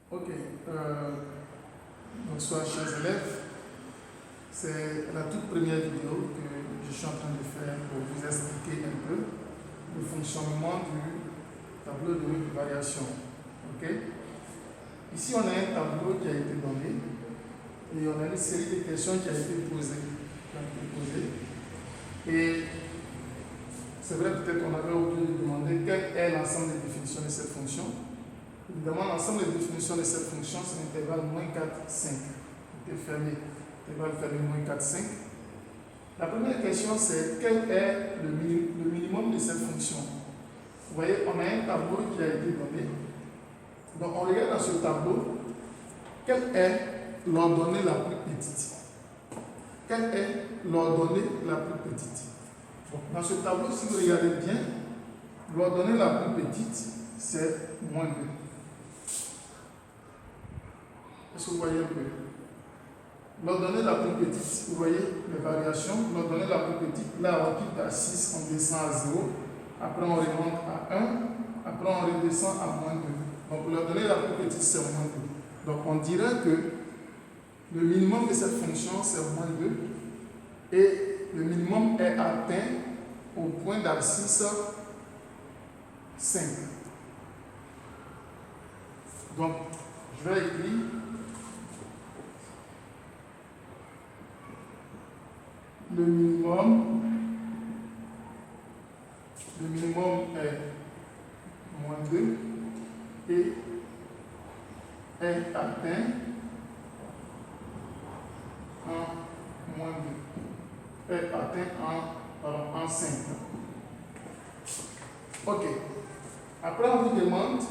Ok, bonsoir chers élèves. C'est la toute première vidéo que je suis en train de faire pour vous expliquer un peu le fonctionnement du tableau de variation. Ok? Ici, on a un tableau qui a été donné et on a une série de questions qui a été posée. Et c'est vrai, peut-être qu'on avait oublié de demander quel est l'ensemble des définitions de cette fonction. Évidemment, l'ensemble des définitions de cette fonction, c'est l'intervalle moins 4, 5. Fermé. Intervalle fermé moins 4, 5. La première question, c'est quel est le minimum de cette fonction? Vous voyez, on a un tableau qui a été donné. Donc, on regarde dans ce tableau, quelle est l'ordonnée la plus petite? Quelle est l'ordonnée la plus petite? Donc, dans ce tableau, si vous regardez bien, l'ordonnée la plus petite, c'est moins 2. Est-ce que vous voyez un peu? L'ordonnée la plus petite, vous voyez les variations. L'ordonnée la plus petite, là on quitte à 6, on descend à 0. Après on remonte à 1. Après on redescend à moins 2. Donc l'ordonnée la plus petite, c'est moins 2. Donc on dirait que le minimum de cette fonction, c'est moins 2. Et le minimum est atteint au point d'abscisse 5. Donc je vais écrire le minimum est moins 2 et est atteint en moins 2. Est atteint en 5. Ok. Après, on vous demande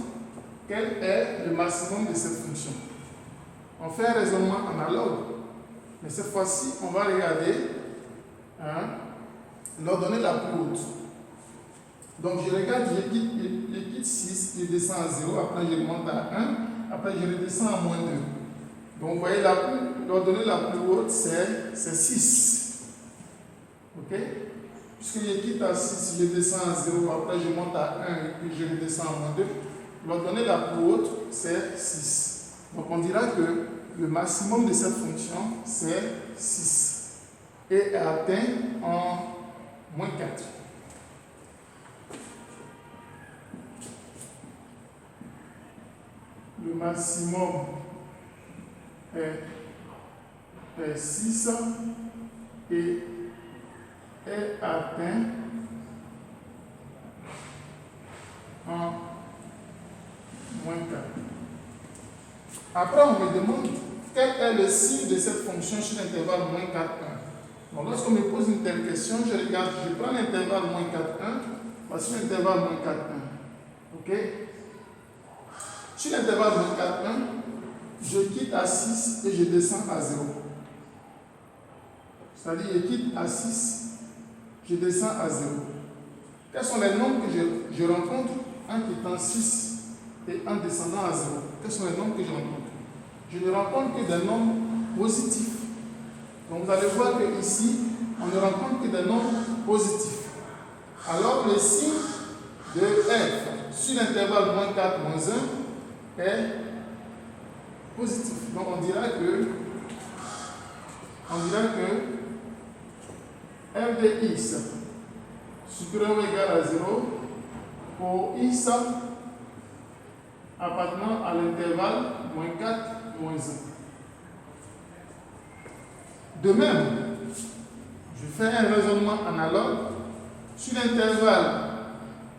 quel est le maximum de cette fonction. On fait un raisonnement analogue, mais cette fois-ci, on va regarder l'ordonnée la plus haute. Donc je regarde, je quitte 6, je descends à 0, après je monte à 1, après je redescends à moins 2. Donc vous voyez, l'ordonnée la plus haute, c'est 6. Ok? Puisque je quitte à 6, je descends à 0, après je monte à 1 et puis je redescends à moins 2. L'ordonnée la plus haute, c'est 6. Donc on dira que le maximum de cette fonction, c'est 6. Et est atteint en moins 4. Le maximum est 6 et est atteint en moins 4. Après, on me demande quel est le signe de cette fonction sur l'intervalle moins 4, 1. Donc, lorsqu'on me pose une telle question, je regarde, je prends l'intervalle moins 4, 1. Voici l'intervalle moins 4, 1. Ok? Sur l'intervalle moins 4, 1, je quitte à 6 et je descends à 0. C'est-à-dire, je quitte à 6, je descends à 0. Quels sont les nombres que je rencontre en quittant 6 et en descendant à 0? Quels sont les nombres que je rencontre? Je ne rencontre que des nombres positifs. Donc vous allez voir que ici, on ne rencontre que des nombres positifs. Alors le signe de f sur l'intervalle moins 4, moins 1 est positif. Donc on dira que f de x supérieur ou égal à 0 pour x appartenant à l'intervalle moins 4, moins 1. De même, je fais un raisonnement analogue sur l'intervalle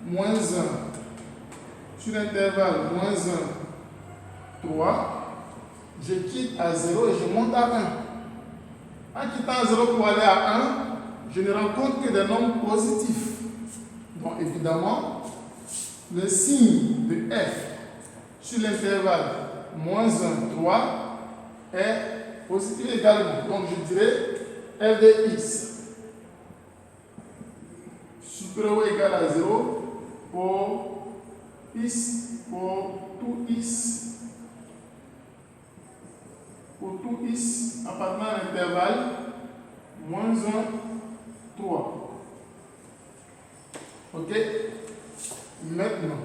moins 1, sur l'intervalle moins 1, 3, je quitte à 0 et je monte à 1. En quittant à 0 pour aller à 1, je ne rencontre que des nombres positifs. Donc évidemment, le signe de f sur l'intervalle moins 1, 3 est positif également. Donc je dirais f de x supérieur ou égal à 0 pour tout x appartenant à l'intervalle moins 1, 3. Ok? Maintenant,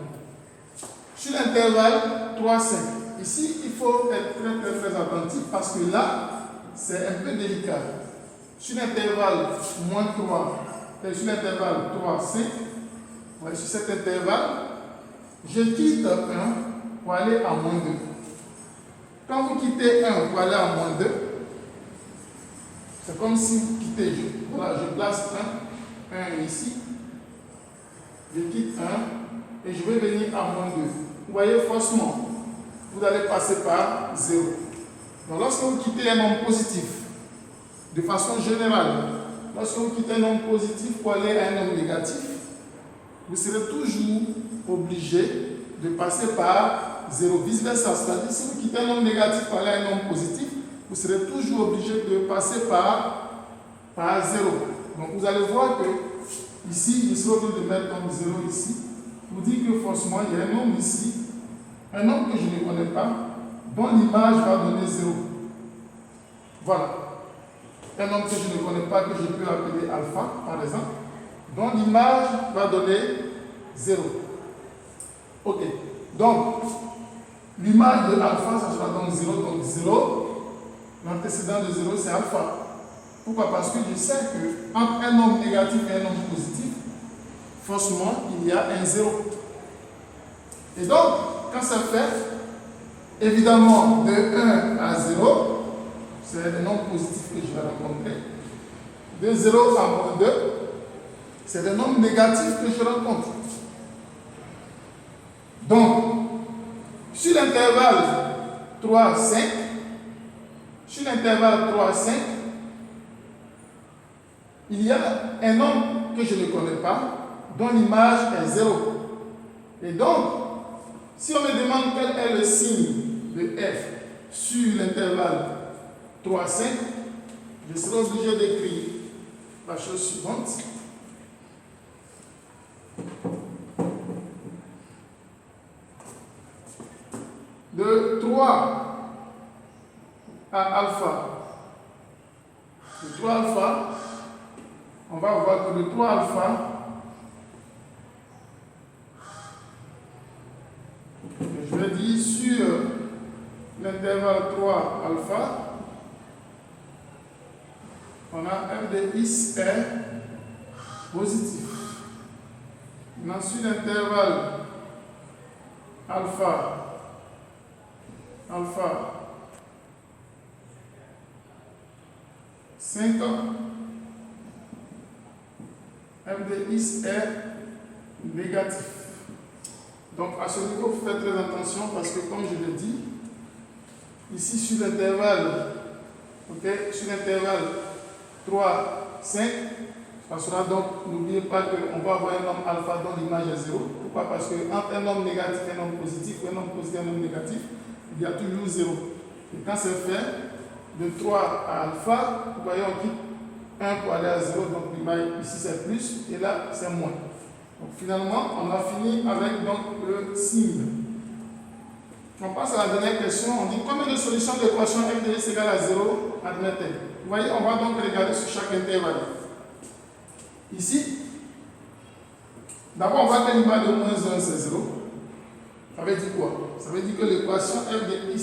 sur l'intervalle 3, 5, ici, il faut être très attentif parce que là, c'est un peu délicat. Sur l'intervalle moins 3, sur l'intervalle 3, 5, ouais, sur cet intervalle, je quitte 1 pour aller à moins 2. Quand vous quittez 1 pour aller à moins 2, c'est comme si vous quittez, voilà, je place 1 ici, je quitte 1 et je vais venir à moins 2. Vous voyez, forcément, vous allez passer par 0. Donc lorsque vous quittez un nombre positif, de façon générale, lorsque vous quittez un nombre positif pour aller à un nombre négatif, vous serez toujours obligé de passer par 0. Vice versa, c'est-à-dire si vous quittez un nombre négatif pour aller à un nombre positif, vous serez toujours obligé de passer par 0. Donc vous allez voir que ici, il sera obligé de mettre comme 0 ici. Vous dites que forcément, il y a un nombre ici, un nombre que je ne connais pas, dont l'image va donner 0. Voilà. Un nombre que je ne connais pas, que je peux appeler alpha, par exemple, dont l'image va donner 0. Ok. Donc, l'image de alpha, ça sera donc 0. Donc 0, l'antécédent de 0, c'est alpha. Pourquoi? Parce que je sais qu'entre un nombre négatif et un nombre positif, forcément, il y a un 0. Et donc, quand ça fait, évidemment, de 1 à 0, c'est le nombre positif que je vais rencontrer. De 0 à moins 2, c'est le nombre négatif que je rencontre. Donc, sur l'intervalle 3, 5, sur l'intervalle 3, 5, il y a un nombre que je ne connais pas, dont l'image est 0. Et donc, si on me demande quel est le signe de f sur l'intervalle 3, 5, je serai obligé d'écrire la chose suivante. De 3 à alpha, de 3 alpha, on va voir que de 3 alpha, je vais dire sur l'intervalle 3 alpha, on a f de x est positif. Maintenant, sur l'intervalle alpha 5, f de x est négatif. Donc à ce niveau, il faut faire très attention parce que comme je l'ai dit, ici sur l'intervalle, sur l'intervalle 3, 5, ça sera donc, n'oubliez pas qu'on va avoir un nombre alpha dont l'image est 0. Pourquoi? Parce qu'entre un nombre négatif et un nombre positif, ou un nombre positif et un nombre négatif, il y a toujours 0. Et quand c'est fait, de 3 à alpha, vous voyez, on quitte 1 pour aller à 0, donc l'image ici c'est plus, et là c'est moins. Donc finalement, on a fini avec donc, le signe. On passe à la dernière question. On dit combien de solutions de l'équation f de x égale à 0 admettez? Vous voyez, on va donc regarder sur chaque intervalle. Ici, d'abord on voit que l'image de moins 1 c'est 0. Ça veut dire quoi? Ça veut dire que l'équation f de x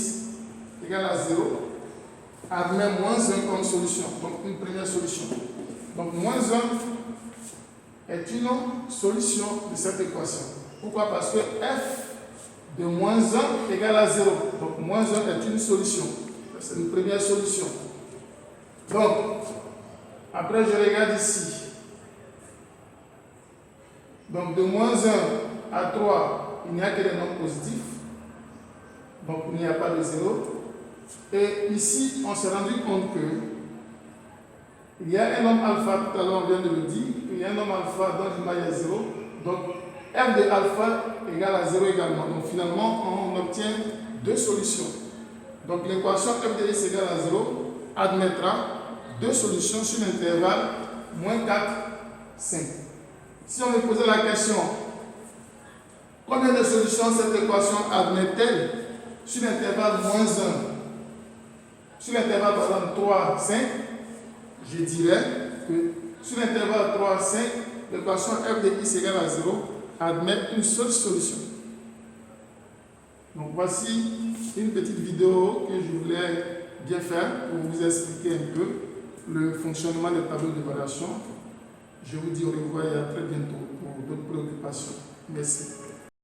égale à 0 admet moins 1 comme solution. Donc une première solution. Donc moins 1 est une solution de cette équation. Pourquoi? Parce que f de moins 1 égale à 0. Donc moins 1 est une solution. C'est une première solution. Donc, après je regarde ici. Donc de moins 1 à 3, il n'y a que des nombres positifs. Donc il n'y a pas de 0. Et ici, on s'est rendu compte que il y a un nombre alpha, tout à l'heure on vient de le dire, il y a un nombre alpha dont l'image est 0. Donc f de alpha égale à 0 également. Donc finalement, on obtient deux solutions. Donc l'équation f de x égale à 0 admettra deux solutions sur l'intervalle moins 4, 5. Si on me posait la question, combien de solutions cette équation admet-elle sur l'intervalle moins 1, sur l'intervalle par exemple 3, 5, je dirais que sur l'intervalle 3, 5, l'équation f de x égale à 0 admet une seule solution. Donc voici une petite vidéo que je voulais bien faire pour vous expliquer un peu le fonctionnement des tableaux de variation. Je vous dis au revoir et à très bientôt pour d'autres préoccupations. Merci.